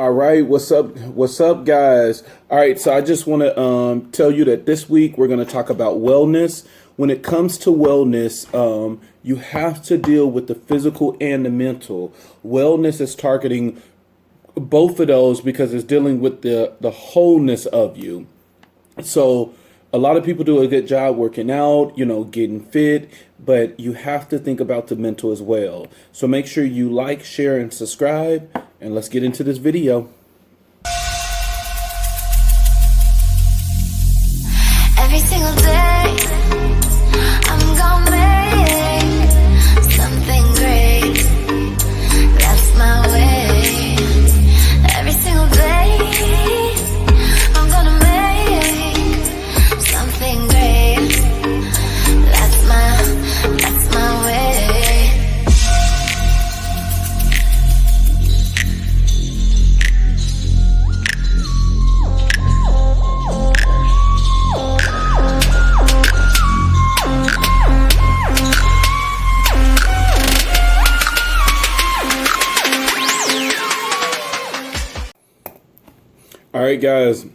All right, what's up? What's up, guys? All right, so I just want to tell you that this week we're going to talk about wellness. When it comes to wellness, you have to deal with the physical and the mental. Wellness is targeting both of those because it's dealing with the wholeness of you. So a lot of people do a good job working out, getting fit, but you have to think about the mental as well. So make sure you like, share, and subscribe, and let's get into this video. Every single day, I'm gonna make something great. That's my way. Every single day, I'm gonna make something great. That's my way. All right, guys.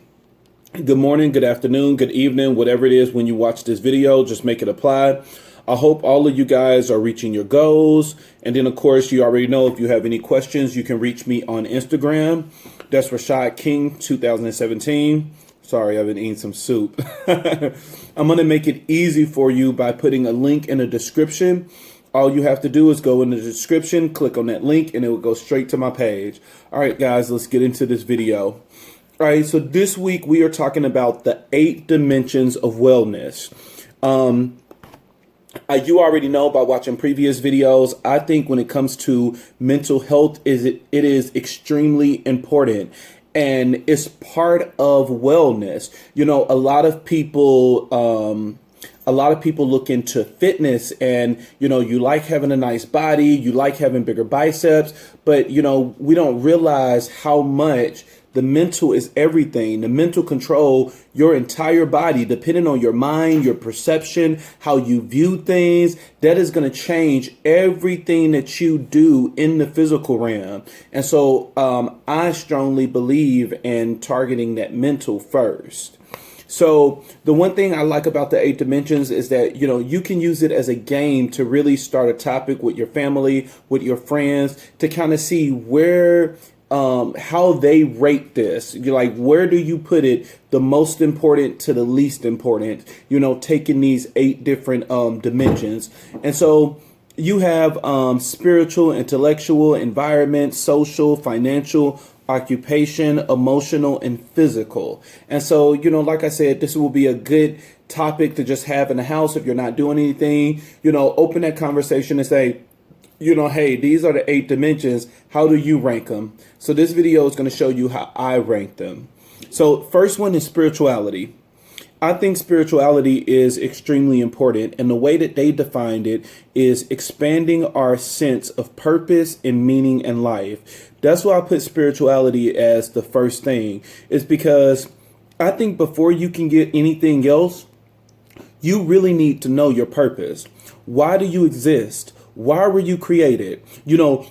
Good morning, good afternoon, good evening, whatever it is when you watch this video, just make it apply. I hope all of you guys are reaching your goals. And then, of course, you already know if you have any questions, you can reach me on Instagram. That's Rashad King 2017. Sorry, I've been eating some soup. I'm going to make it easy for you by putting a link in the description. All you have to do is go in the description, click on that link, and it will go straight to my page. All right, guys, let's get into this video. All right, so this week we are talking about the 8 dimensions of wellness. You already know by watching previous videos, I think when it comes to mental health, it is extremely important. And it's part of wellness. A lot of people look into fitness and, you like having a nice body, you like having bigger biceps, but, we don't realize how much the mental is everything. The mental control your entire body, depending on your mind, your perception, how you view things. That is going to change everything that you do in the physical realm. And so I strongly believe in targeting that mental first. So the one thing I like about the 8 dimensions is that, you can use it as a game to really start a topic with your family, with your friends, to kind of see where how they rate this. You're like, where do you put it the most important to the least important, taking these 8 different dimensions. And so you have spiritual, intellectual, environment, social, financial, occupation, emotional, and physical. And so, like I said, this will be a good topic to just have in the house if you're not doing anything. Open that conversation and say, hey, these are the 8 dimensions. How do you rank them? So this video is going to show you how I rank them. So first one is spirituality. I think spirituality is extremely important. And the way that they defined it is expanding our sense of purpose and meaning in life. That's why I put spirituality as the first thing. It's because I think before you can get anything else, you really need to know your purpose. Why do you exist? Why were you created?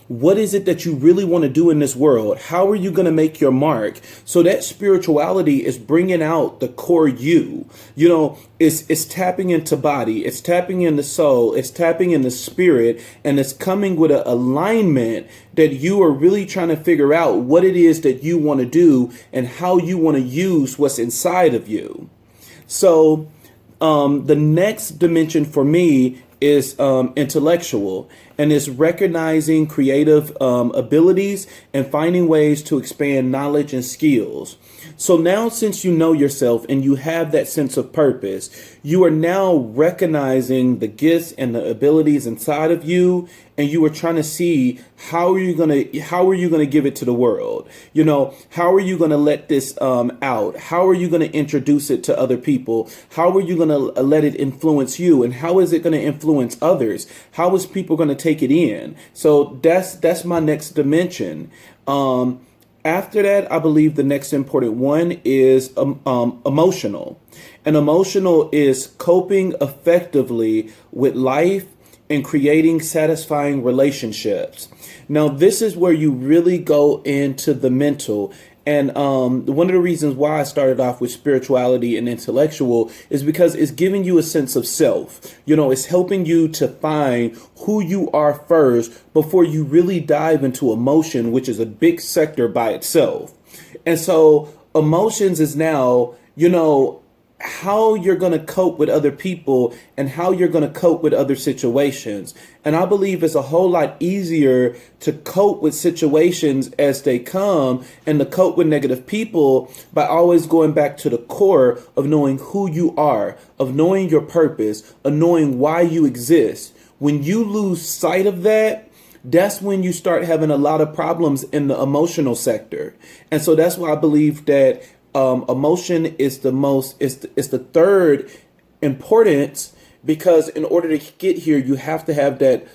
What is it that you really want to do in this world? How are you going to make your mark? So that spirituality is bringing out the core you. It's tapping into body. It's tapping into soul. It's tapping into spirit. And it's coming with an alignment that you are really trying to figure out what it is that you want to do and how you want to use what's inside of you. So the next dimension for me is intellectual, and is recognizing creative abilities and finding ways to expand knowledge and skills. So now, since you know yourself and you have that sense of purpose, you are now recognizing the gifts and the abilities inside of you, and you are trying to see how are you gonna give it to the world. How are you gonna let this out? How are you gonna introduce it to other people? How are you gonna let it influence you? And how is it gonna influence others? How is people gonna take it in? So that's my next dimension. After that, I believe the next important one is emotional. And emotional is coping effectively with life and creating satisfying relationships. Now, this is where you really go into the mental. And one of the reasons why I started off with spirituality and intellectual is because it's giving you a sense of self. It's helping you to find who you are first before you really dive into emotion, which is a big sector by itself. And so emotions is now, how you're going to cope with other people and how you're going to cope with other situations. And I believe it's a whole lot easier to cope with situations as they come and to cope with negative people by always going back to the core of knowing who you are, of knowing your purpose, of knowing why you exist. When you lose sight of that, that's when you start having a lot of problems in the emotional sector. And so that's why I believe that emotion is it's the third importance, because in order to get here, you have to have that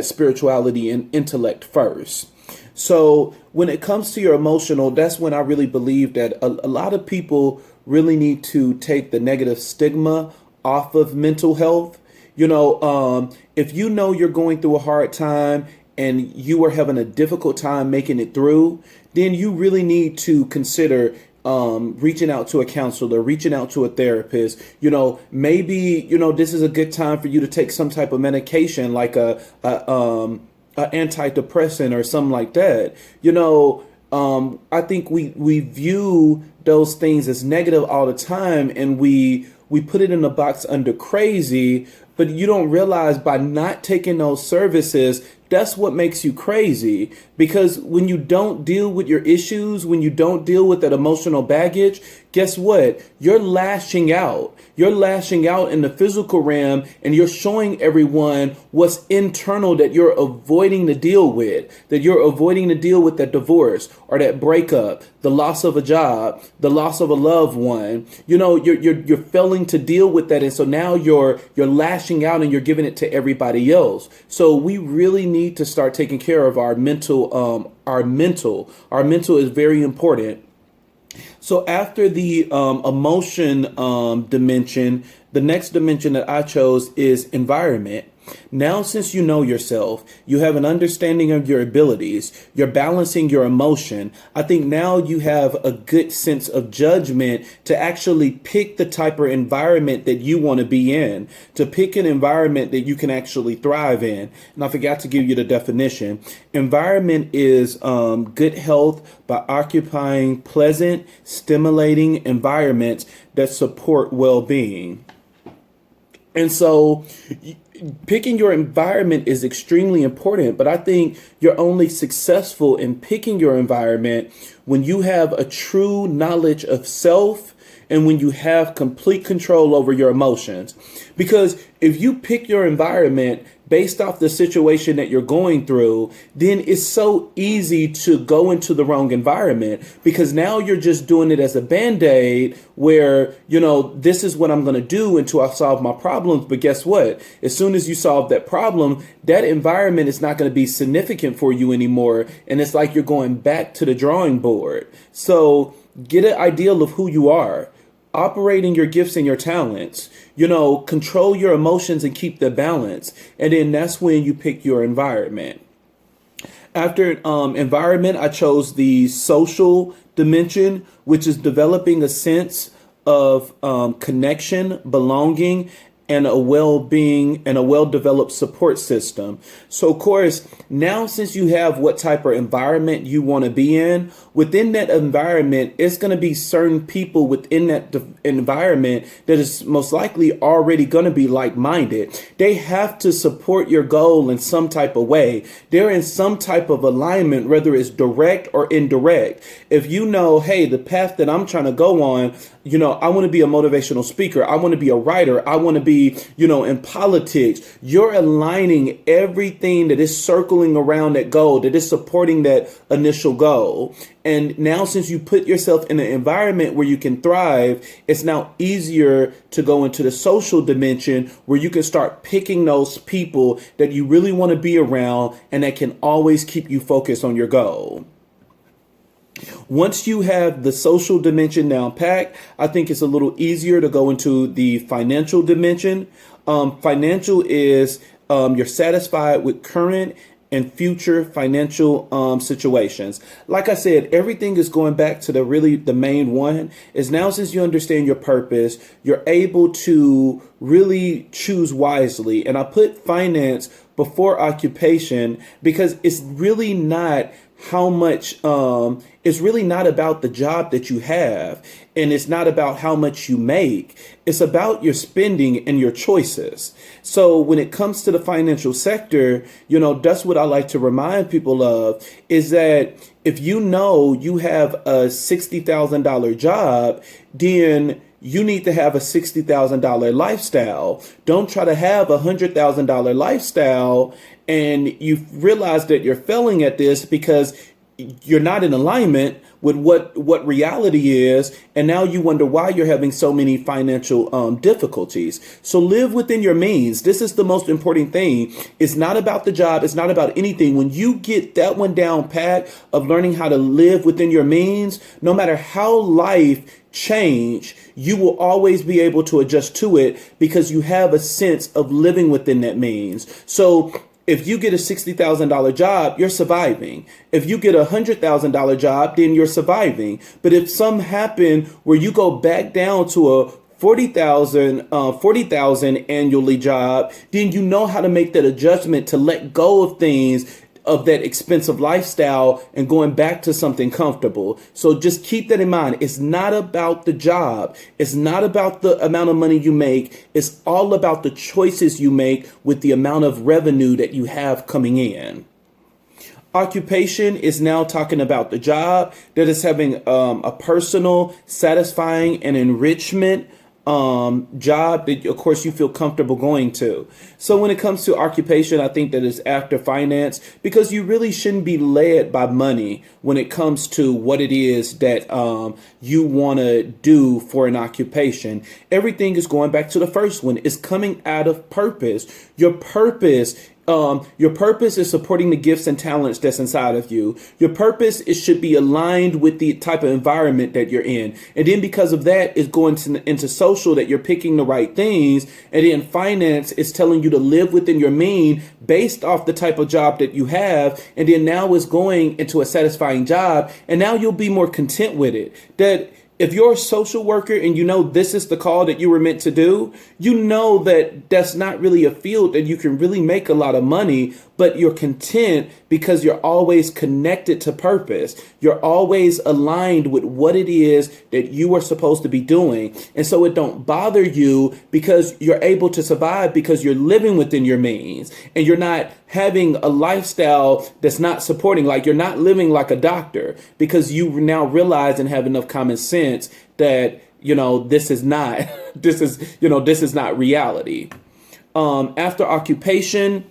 spirituality and intellect first. So when it comes to your emotional, that's when I really believe that a lot of people really need to take the negative stigma off of mental health. If you're going through a hard time and you are having a difficult time making it through, then you really need to consider reaching out to a counselor, reaching out to a therapist. Maybe, this is a good time for you to take some type of medication like a antidepressant or something like that. I think we view those things as negative all the time, and we put it in a box under crazy, but you don't realize by not taking those services, that's what makes you crazy. Because when you don't deal with your issues, when you don't deal with that emotional baggage, guess what? You're lashing out. You're lashing out in the physical realm, and you're showing everyone what's internal that you're avoiding to deal with, that you're avoiding to deal with that divorce or that breakup, the loss of a job, the loss of a loved one. You're failing to deal with that. And so now you're lashing out and you're giving it to everybody else. So we really need to start taking care of our mental. Our mental is very important. So after the emotion dimension, the next dimension that I chose is environment. Now, since you know yourself, you have an understanding of your abilities, you're balancing your emotion. I think now you have a good sense of judgment to actually pick the type of environment that you want to be in, to pick an environment that you can actually thrive in. And I forgot to give you the definition. Environment is good health by occupying pleasant, stimulating environments that support well-being. And so picking your environment is extremely important, but I think you're only successful in picking your environment when you have a true knowledge of self and when you have complete control over your emotions. Because if you pick your environment based off the situation that you're going through, then it's so easy to go into the wrong environment, because now you're just doing it as a band-aid where, this is what I'm going to do until I solve my problems. But guess what? As soon as you solve that problem, that environment is not going to be significant for you anymore. And it's like you're going back to the drawing board. So get an ideal of who you are. Operating your gifts and your talents, control your emotions and keep the balance. And then that's when you pick your environment. After environment, I chose the social dimension, which is developing a sense of connection, belonging, and a well-being and a well-developed support system. So of course, now since you have what type of environment you want to be in, within that environment, it's going to be certain people within that environment that is most likely already going to be like-minded. They have to support your goal in some type of way. They're in some type of alignment, whether it's direct or indirect. If you know, hey, the path that I'm trying to go on, I want to be a motivational speaker. I want to be a writer. I want to be, in politics. You're aligning everything that is circling around that goal, that is supporting that initial goal. And now, since you put yourself in an environment where you can thrive, it's now easier to go into the social dimension where you can start picking those people that you really want to be around and that can always keep you focused on your goal. Once you have the social dimension down packed, I think it's a little easier to go into the financial dimension. Financial is you're satisfied with current and future financial situations. Like I said, everything is going back to the main one is now, since you understand your purpose, you're able to really choose wisely. And I put finance before occupation because it's really not how much it's really not about the job that you have, and it's not about how much you make. It's about your spending and your choices. So when it comes to the financial sector, that's what I like to remind people of, is that if you know you have a $60,000 job, then you need to have a $60,000 lifestyle. Don't try to have a $100,000 lifestyle and you realize that you're failing at this because you're not in alignment with what reality is, and now you wonder why you're having so many financial difficulties. So live within your means. This is the most important thing. It's not about the job. It's not about anything. When you get that one down pat of learning how to live within your means, no matter how life change, you will always be able to adjust to it because you have a sense of living within that means. So if you get a $60,000 job, you're surviving. If you get a $100,000 job, then you're surviving. But if some happen where you go back down to a 40,000 annually job, then you know how to make that adjustment to let go of things, of that expensive lifestyle, and going back to something comfortable. So just keep that in mind. It's not about the job. It's not about the amount of money you make. It's all about the choices you make with the amount of revenue that you have coming in. Occupation is now talking about the job that is having a personal, satisfying, and enrichment job that, of course, you feel comfortable going to. So when it comes to occupation, I think that is after finance, because you really shouldn't be led by money when it comes to what it is that you want to do for an occupation. Everything is going back to the first one. It's coming out of purpose. Your purpose is supporting the gifts and talents that's inside of you. Your purpose, it should be aligned with the type of environment that you're in. And then because of that, it's going into social, that you're picking the right things. And then finance is telling you to live within your mean based off the type of job that you have. And then now it's going into a satisfying job. And now you'll be more content with it. That if you're a social worker and you know this is the call that you were meant to do, you know that that's not really a field that you can really make a lot of money, but you're content because you're always connected to purpose. You're always aligned with what it is that you are supposed to be doing. And so it don't bother you because you're able to survive because you're living within your means and you're not having a lifestyle that's not supporting, like you're not living like a doctor because you now realize and have enough common sense that, this is not, this is not reality. After occupation,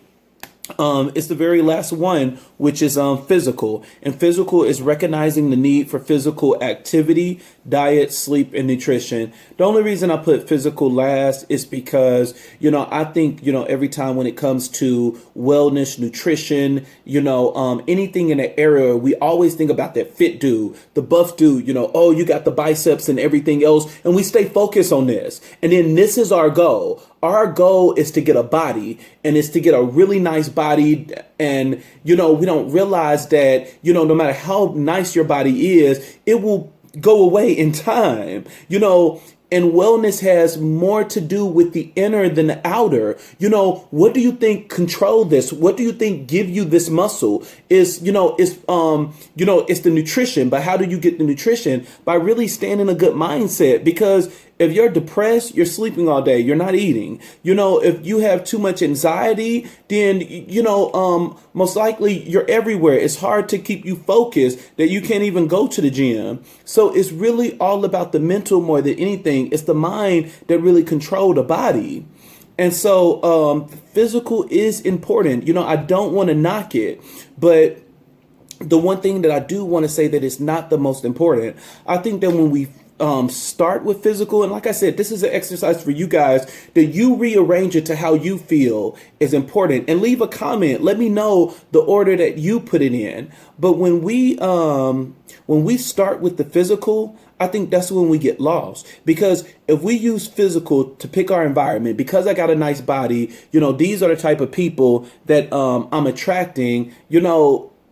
it's the very last one, which is physical. And physical is recognizing the need for physical activity, diet, sleep, and nutrition. The only reason I put physical last is because, I think, every time when it comes to wellness, nutrition, anything in that area, we always think about that fit dude, the buff dude, oh, you got the biceps and everything else. And we stay focused on this. And then this is our goal. Our goal is to get a body, and it's to get a really nice body. And, we don't realize that, no matter how nice your body is, it will go away in time, and wellness has more to do with the inner than the outer. What do you think control this? What do you think give you this muscle? It's the nutrition. But how do you get the nutrition? By really staying in a good mindset, because if you're depressed, you're sleeping all day. You're not eating. If you have too much anxiety, then, most likely you're everywhere. It's hard to keep you focused that you can't even go to the gym. So it's really all about the mental more than anything. It's the mind that really control the body. And so physical is important. I don't want to knock it, but the one thing that I do want to say that is not the most important. I think that when we start with physical. And like I said, this is an exercise for you guys that you rearrange it to how you feel is important, and leave a comment. Let me know the order that you put it in. But when we start with the physical, I think that's when we get lost, because if we use physical to pick our environment, because I got a nice body, these are the type of people that I'm attracting,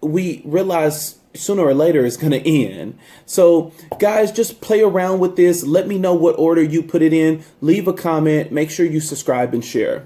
we realize sooner or later it's going to end. So guys, just play around with this. Let me know what order you put it in. Leave a comment. Make sure you subscribe and share.